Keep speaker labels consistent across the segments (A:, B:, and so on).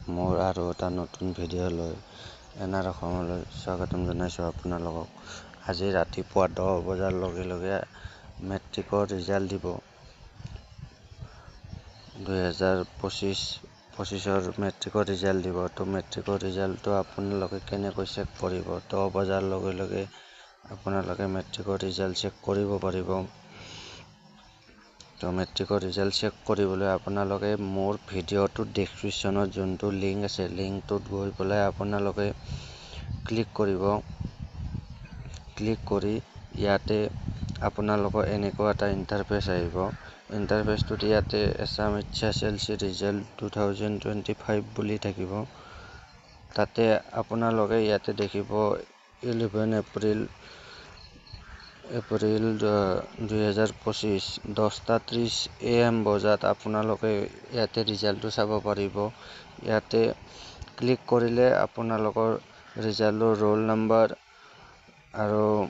A: মোৰ আৰু এটা নতুন ভিডিঅ' লৈ এনাৰ অসমলৈ স্বাগতম জনাইছোঁ আপোনালোকক। আজি ৰাতিপুৱা 10 বজাৰ লগে লগে মেট্ৰিকৰ ৰিজাল্ট দিব। 2025-25ৰ মেট্ৰিকৰ ৰিজাল্ট দিব। তো মেট্ৰিকৰ ৰিজাল্টটো আপোনালোকে কেনেকৈ চেক কৰিব? 10 বজাৰ লগে লগে আপোনালোকে মেট্ৰিকৰ ৰিজাল্ট চেক কৰিব পাৰিব। তো মেট্ৰিকৰ ৰিজাল্ট চেক কৰিবলৈ আপোনালোকে মোৰ ভিডিঅ'টোৰ ডেছক্ৰিপশ্যনত যোনটো লিংক আছে, লিংকটোত গৈ পেলাই আপোনালোকে ক্লিক কৰিব। ক্লিক কৰি ইয়াতে আপোনালোকৰ এনেকুৱা এটা ইণ্টাৰফেচ আহিব। ইণ্টাৰফেচটোত ইয়াতে এছাম HSLC ৰিজাল্ট 2025 বুলি থাকিব। তাতে আপোনালোকে ইয়াতে দেখিব 11 এপ্ৰিল 2025 10:30 AM বজাত আপোনালোকে ইয়াতে ৰিজাল্টটো চাব পাৰিব। ইয়াতে ক্লিক কৰিলে আপোনালোকৰ ৰিজাল্টৰ ৰোল নাম্বাৰ আৰু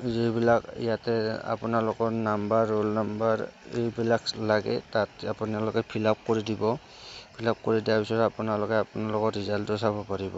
A: যিবিলাক ইয়াতে আপোনালোকৰ নাম্বাৰ, ৰোল নাম্বাৰ এইবিলাক লাগে, তাত আপোনালোকে ফিল আপ কৰি দিব। ফিল আপ কৰি দিয়াৰ পিছত আপোনালোকৰ ৰিজাল্টটো চাব পাৰিব।